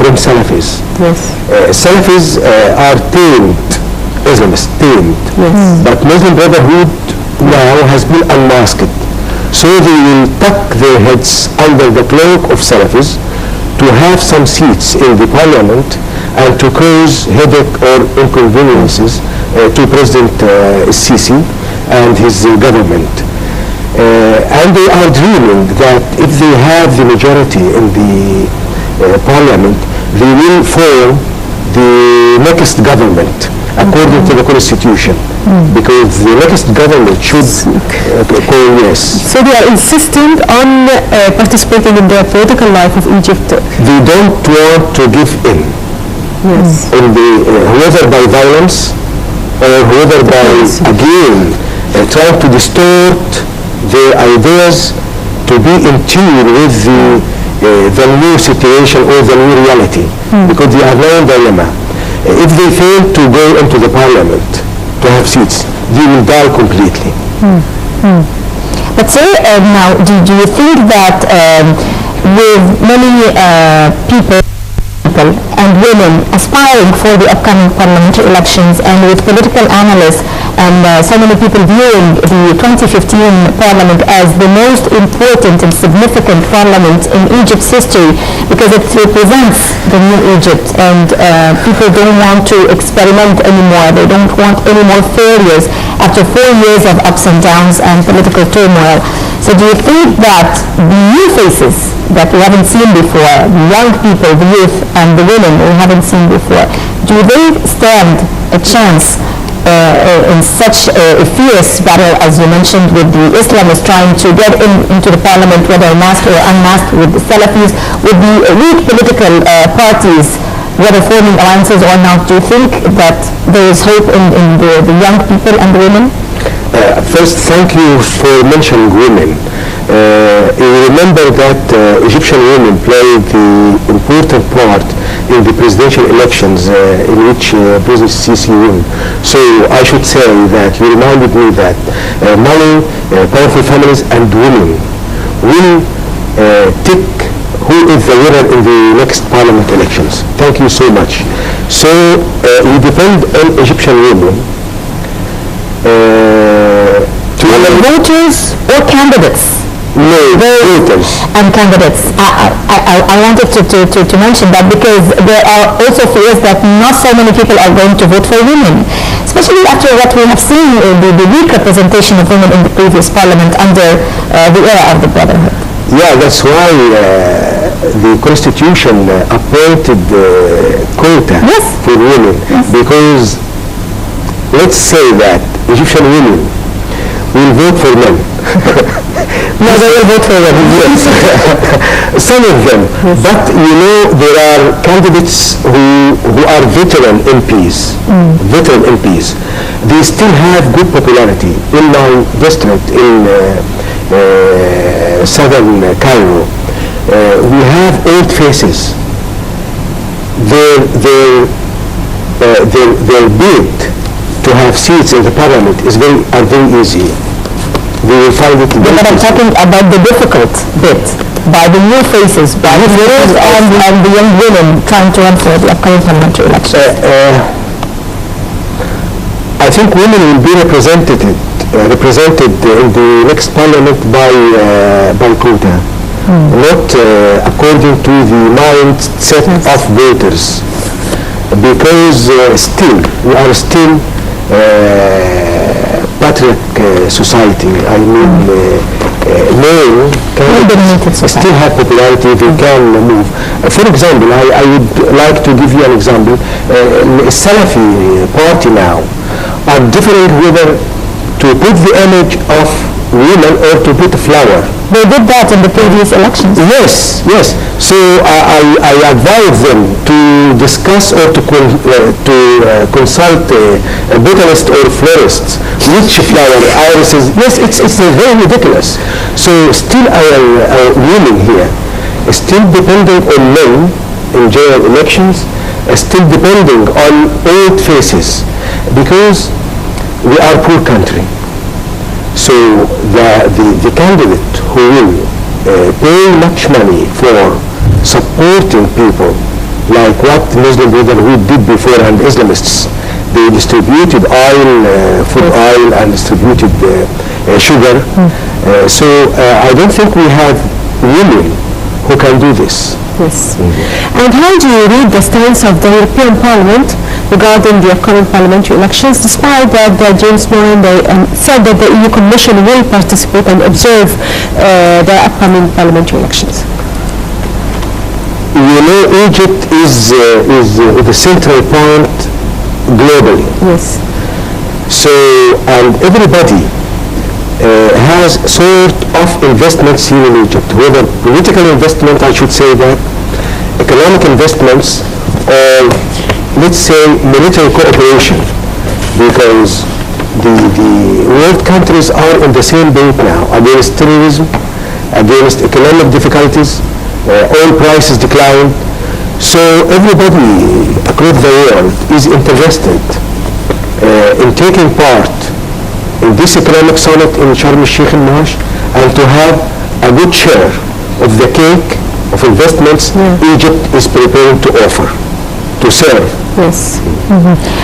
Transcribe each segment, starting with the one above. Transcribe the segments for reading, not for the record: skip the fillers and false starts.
from Salafis. Yes. Salafis are tamed Islamists, tamed. Yes. But Muslim Brotherhood now has been unmasked. So they will tuck their heads under the cloak of Salafis to have some seats in the parliament and to cause headache or inconveniences to President Sisi and his government. And they are dreaming that if they have the majority in the parliament, they will form the next government according to the constitution, because the next government should call yes. So they are insistent on participating in the political life of Egypt. They don't want to give in. Yes. In the whether by violence or whether by again trying to distort their ideas to be in tune with the new situation or the new reality, because they are now in dilemma. If they fail to go into the parliament to have seats, they will die completely. But say now, do you think that with many people and women aspiring for the upcoming parliamentary elections, and with political analysts and so many people viewing the 2015 parliament as the most important and significant parliament in Egypt's history because it represents the new Egypt, and people don't want to experiment anymore, they don't want any more failures after 4 years of ups and downs and political turmoil. So do you think that the new faces that we haven't seen before, the young people, the youth and the women we haven't seen before, do they stand a chance in such a fierce battle, as you mentioned, with the Islamists trying to get into the parliament, whether masked or unmasked, with the Salafis, with the weak political parties, whether forming alliances or not? Do you think that there is hope in the young people and the women? First, thank you for mentioning women. Remember that Egyptian women played the important part in the presidential elections in which President Sisi won. So I should say that you reminded me that money, powerful families and women will pick who is the winner in the next parliament elections. Thank you so much. So we depend on Egyptian women voters or candidates? No, voters. And candidates. I wanted to mention that because there are also fears that not so many people are going to vote for women, especially after what we have seen, the weak representation of women in the previous parliament under the era of the Brotherhood. Yeah, that's why the constitution appointed quota for women, because let's say that Egyptian women will vote for men. No, they will vote for women. Yes. Some of them. Yes. But you know, there are candidates who are veteran MPs. Veteran MPs. They still have good popularity. In my district in southern Cairo, we have old faces. Their bid to have seats in the parliament are very easy. They will find it very But I'm talking about the difficult bit, by the new faces, by the youth and the young women trying to run for the upcoming parliamentary elections. I think women will be represented in the next parliament by quota, not according to the mindset of voters, because we are still patriarch society. I mean, men still have popularity, they can move. For example, I would like to give you an example. Salafi party now are different whether to put the image of women or to put a flower. They did that in the previous elections. Yes, yes. So I advise them to discuss or to consult a botanist or florist which flower irises. Yes, it's very ridiculous. So still our women here still depending on men in general elections, still depending on old faces, because we are a poor country. So the candidate who will pay much money for supporting people like what Muslim Brotherhood did before and Islamists. They distributed oil, food oil, and distributed sugar. So I don't think we have women who can do this. Yes. And how do you read the stance of the European Parliament regarding the upcoming parliamentary elections, despite that James Mohsen said that the EU Commission will participate and observe the upcoming parliamentary elections? You know, Egypt is the central point globally. Yes. So, and everybody has sort of investments here in Egypt, whether political investment, I should say that, economic investments, or let's say military cooperation, because the world countries are in the same boat now against terrorism, against economic difficulties, oil prices decline. So everybody across the world is interested in taking part in this economic summit in Sharm el-Sheikh in March, and to have a good share of the cake of investments Egypt is preparing to offer, to serve. Yes.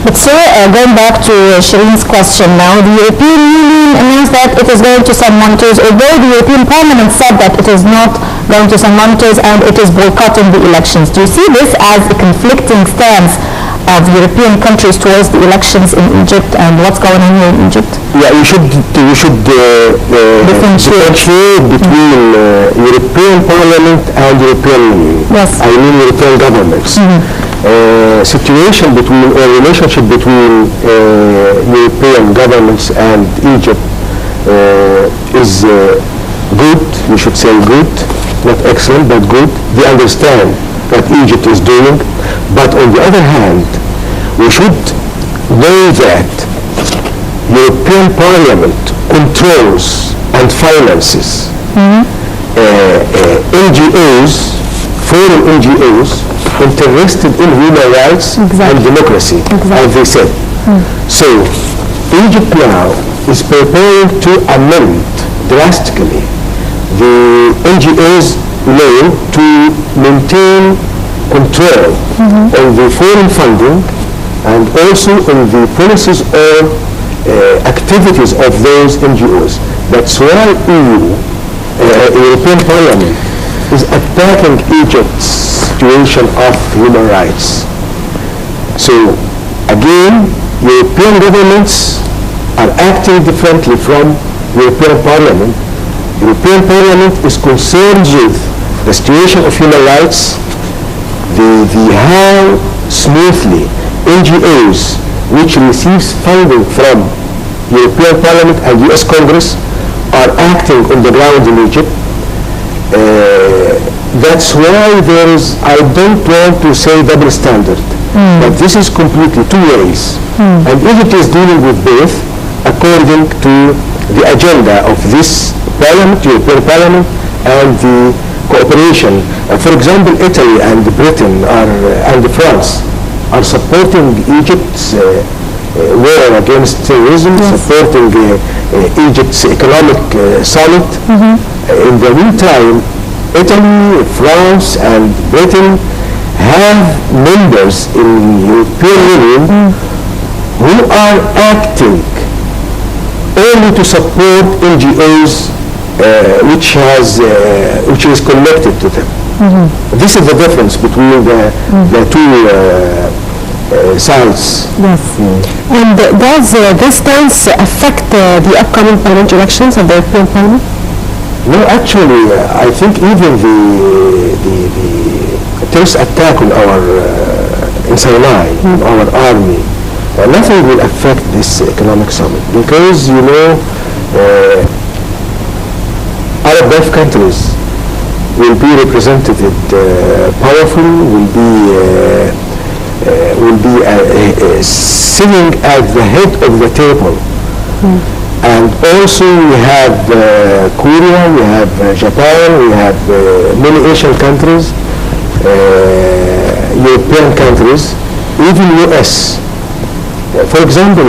But sir, going back to Shireen's question now, the European Union announced that it is going to send monitors, although the European Parliament said that it is not going to send monitors and it is boycotting the elections. Do you see this as a conflicting stance of European countries towards the elections in Egypt and what's going on here in Egypt? Yeah, we should differentiate between European Parliament and European Union. Yes. I mean European governments. Situation between, or relationship between European governments and Egypt is good. We should say good, not excellent, but good. They understand what Egypt is doing. But on the other hand, we should know that European Parliament controls and finances NGOs, foreign NGOs, interested in human rights and democracy, as they said. So Egypt now is preparing to amend drastically the NGOs law to maintain control on the foreign funding and also on the policies or activities of those NGOs. That's why European Parliament is attacking Egypt's situation of human rights. So again, European governments are acting differently from European Parliament. European Parliament is concerned with the situation of human rights, the how smoothly NGOs which receives funding from European Parliament and US Congress are acting on the ground in Egypt. That's why there is, I don't want to say double standard, but this is completely two ways. And Egypt is dealing with both according to the agenda of this Parliament, European Parliament, and the cooperation. For example, Italy and Britain and France are supporting Egypt's war against terrorism, supporting Egypt's economic summit. In the meantime, Italy, France, and Britain have members in European Union who are acting only to support NGOs which is connected to them. This is the difference between the two sides. Yes. And does this stance affect the upcoming parliamentary elections of the European Parliament? No, actually, I think even the terrorist attack on in Sinai, on our army, nothing will affect this economic summit because, you know, Arab Gulf countries will be represented powerful, will be sitting at the head of the table. And also we have Korea, we have Japan, we have many Asian countries, European countries, even US. For example,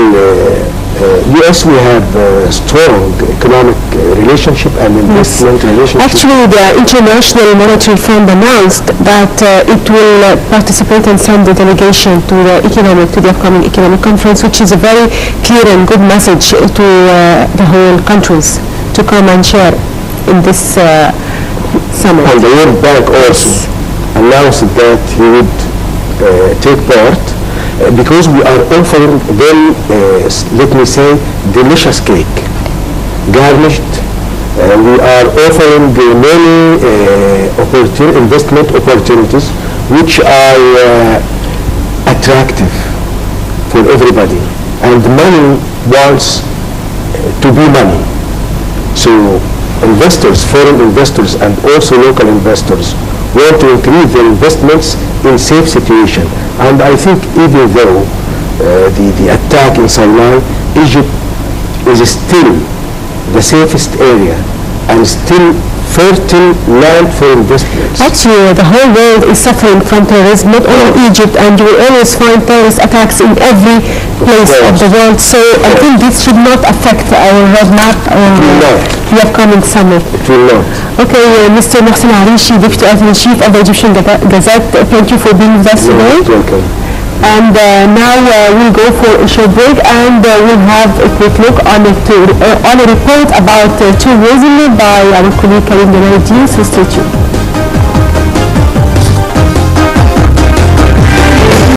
Yes, we have strong economic relationship and investment relationship. Actually, the International Monetary Fund announced that it will participate and send a delegation to the upcoming economic conference, which is a very clear and good message to the whole countries to come and share in this summit. And the World Bank also announced that he would take part because we are offering them, let me say, delicious cake, garnished. We are offering many investment opportunities which are attractive for everybody. And money wants to be money. So investors, foreign investors, and also local investors want to increase their investments in safe situation. And I think even though the attack in Sinai, Egypt is still the safest area and still fertile land for investments. Actually, the whole world is suffering from terrorism, not only Egypt, and you will always find terrorist attacks in every place of the world. So I think this should not affect our roadmap or the upcoming summit. It will not. Okay, Mr. Mohsen Arishi, Deputy Editor-in-Chief of the Egyptian Gazette, thank you for being with us today. You're welcome. And now we'll go for a short break, and we'll have a quick look on a report about tourism by our colleague Karim Denardi. So stay tuned.